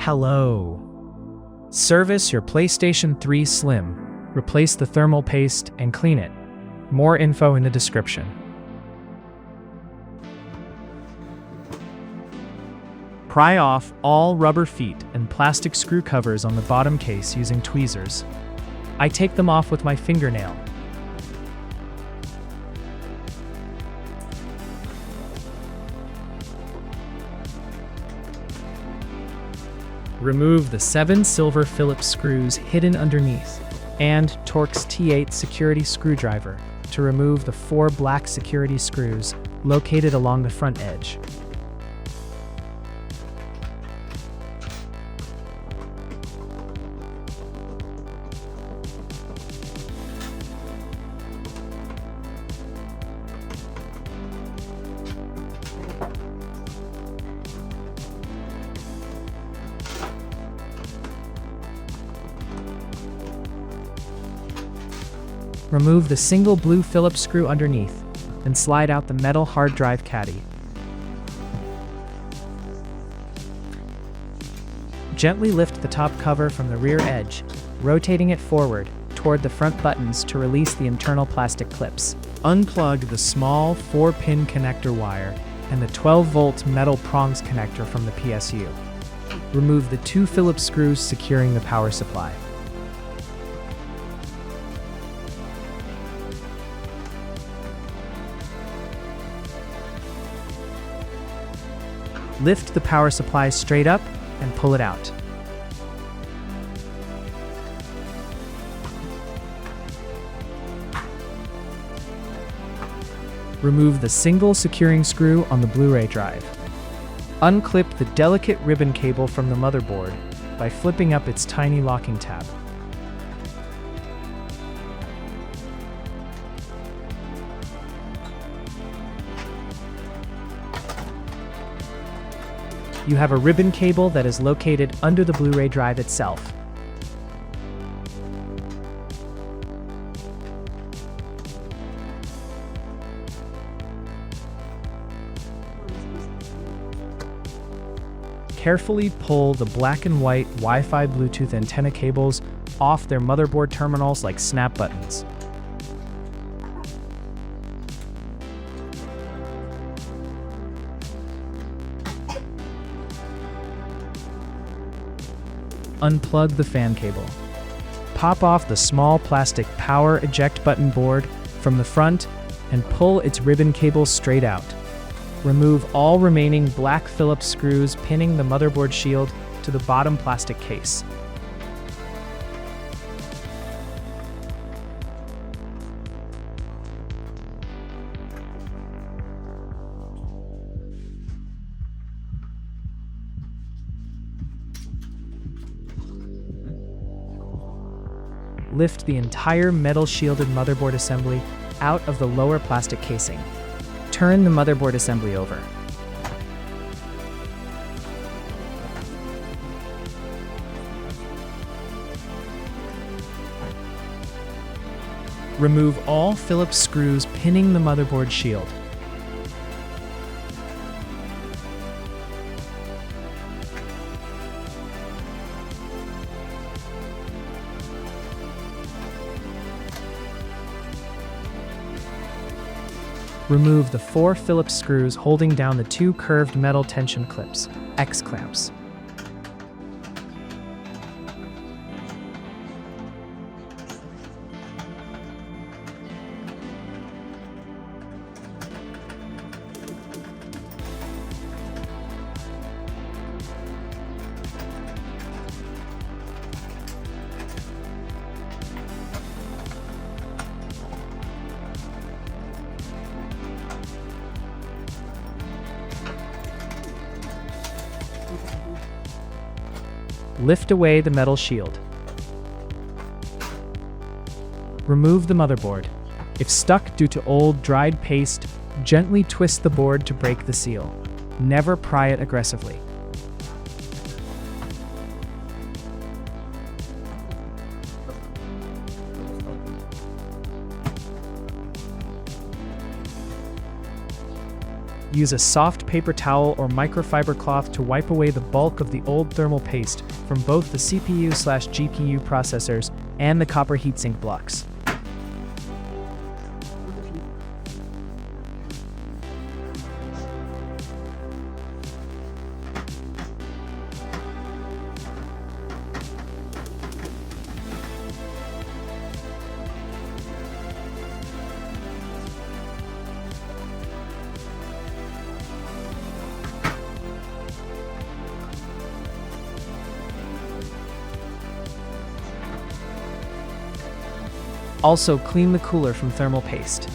Hello. Service your PlayStation 3 Slim. Replace the thermal paste and clean it. More info in the description. Pry off all rubber feet and plastic screw covers on the bottom case using tweezers. I take them off with my fingernail. Remove the 7 silver Phillips screws hidden underneath, and Torx T8 Security screwdriver to remove the 4 black security screws located along the front edge. Remove the single blue Phillips screw underneath, and slide out the metal hard drive caddy. Gently lift the top cover from the rear edge, rotating it forward toward the front buttons to release the internal plastic clips. Unplug the small 4-pin connector wire and the 12-volt metal prongs connector from the PSU. Remove the 2 Phillips screws securing the power supply. Lift the power supply straight up and pull it out. Remove the single securing screw on the Blu-ray drive. Unclip the delicate ribbon cable from the motherboard by flipping up its tiny locking tab. You have a ribbon cable that is located under the Blu-ray drive itself. Carefully pull the black and white Wi-Fi Bluetooth antenna cables off their motherboard terminals like snap buttons. Unplug the fan cable. Pop off the small plastic power eject button board from the front and pull its ribbon cable straight out. Remove all remaining black Phillips screws pinning the motherboard shield to the bottom plastic case. Lift the entire metal shielded motherboard assembly out of the lower plastic casing. Turn the motherboard assembly over. Remove all Phillips screws pinning the motherboard shield. Remove the 4 Phillips screws holding down the 2 curved metal tension clips, X-clamps. Lift away the metal shield. Remove the motherboard. If stuck due to old, dried paste, gently twist the board to break the seal. Never pry it aggressively. Use a soft paper towel or microfiber cloth to wipe away the bulk of the old thermal paste from both the CPU/GPU processors and the copper heatsink blocks. Also, clean the cooler from thermal paste.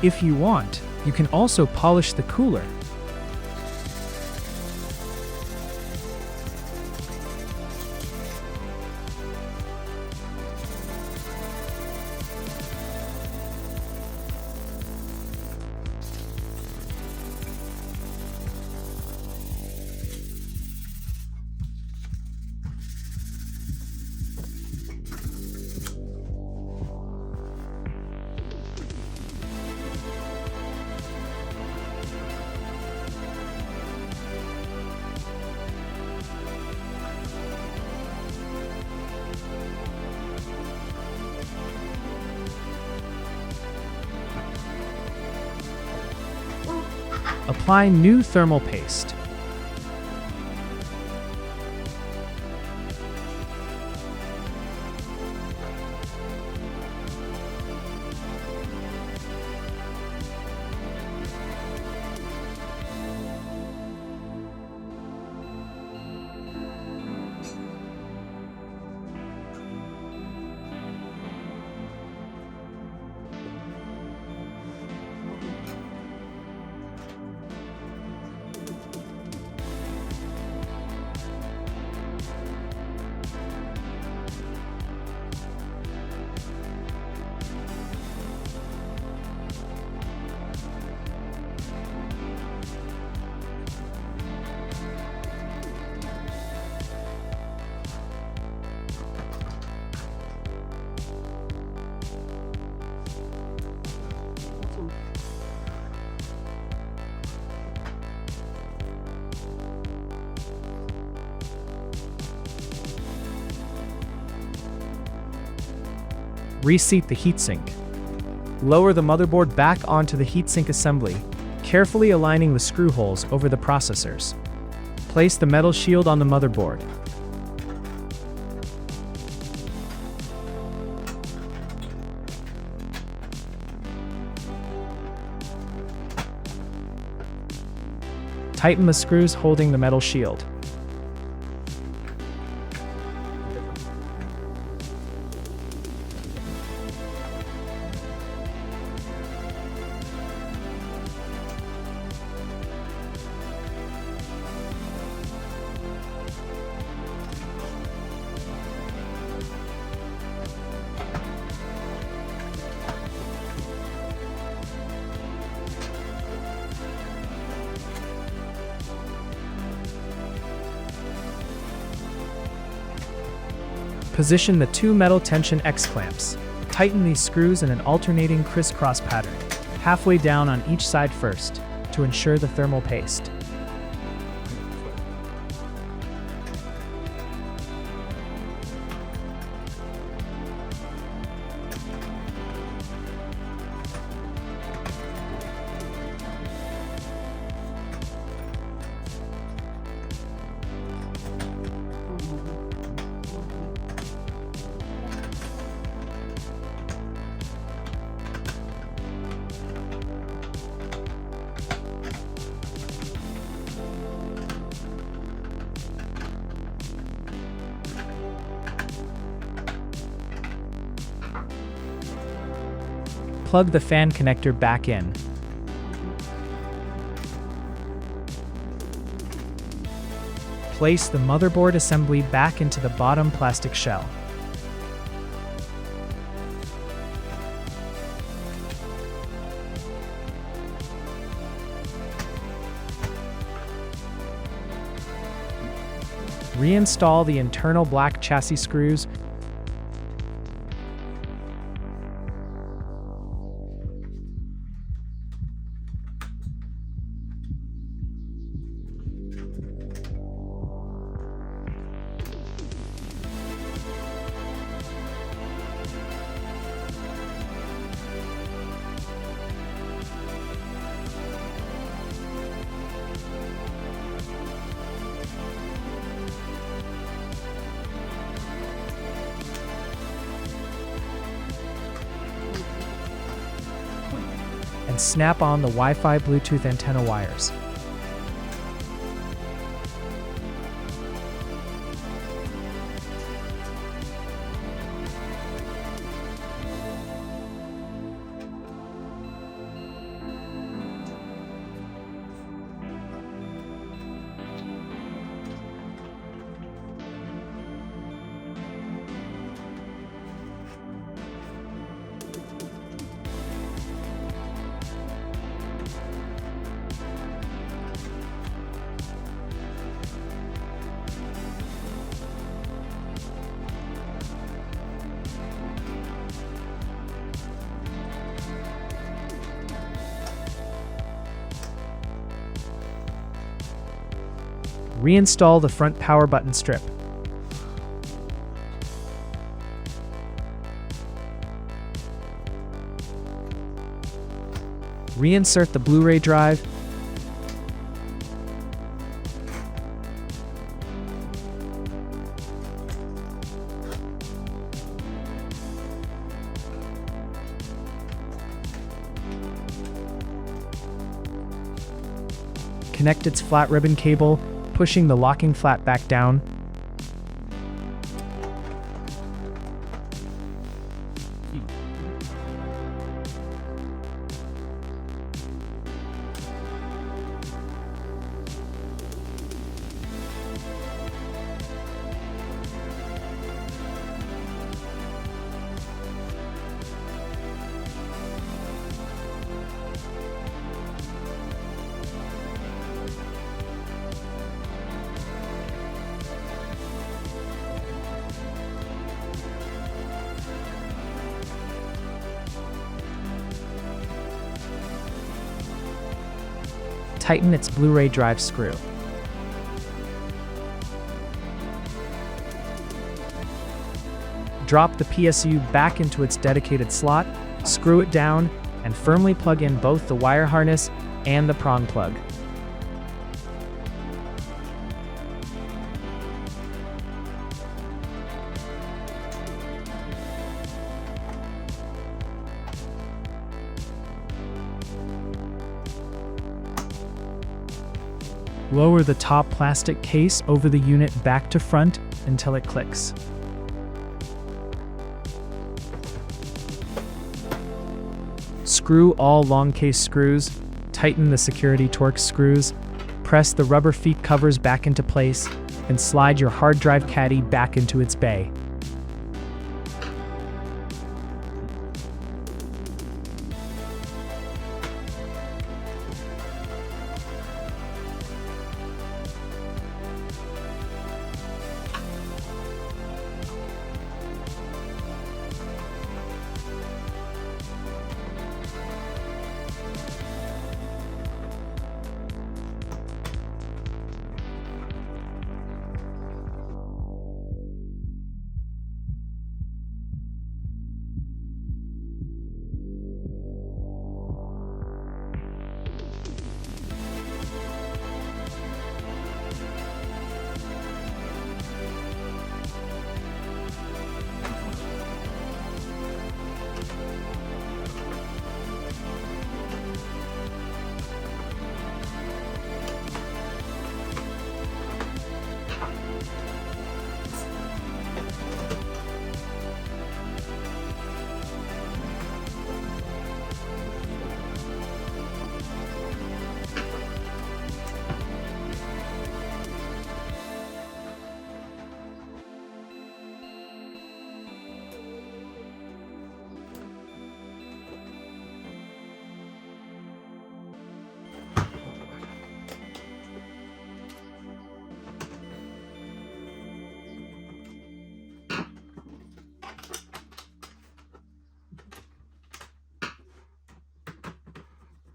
If you want, you can also polish the cooler. Apply new thermal paste. Reseat the heatsink. Lower the motherboard back onto the heatsink assembly, carefully aligning the screw holes over the processors. Place the metal shield on the motherboard. Tighten the screws holding the metal shield. Position the two metal tension X-clamps. Tighten these screws in an alternating crisscross pattern, halfway down on each side first, to ensure the thermal paste. Plug the fan connector back in. Place the motherboard assembly back into the bottom plastic shell. Reinstall the internal black chassis screws. And snap on the Wi-Fi Bluetooth antenna wires. Reinstall the front power button strip. Reinsert the Blu-ray drive. Connect its flat ribbon cable, pushing the locking flap back down. Tighten its Blu-ray drive screw. Drop the PSU back into its dedicated slot, screw it down, and firmly plug in both the wire harness and the prong plug. Lower the top plastic case over the unit back to front until it clicks. Screw all long case screws, tighten the security Torx screws, press the rubber feet covers back into place, and slide your hard drive caddy back into its bay.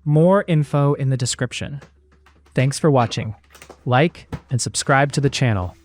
More info in the description. Thanks for watching. Like and subscribe to the channel.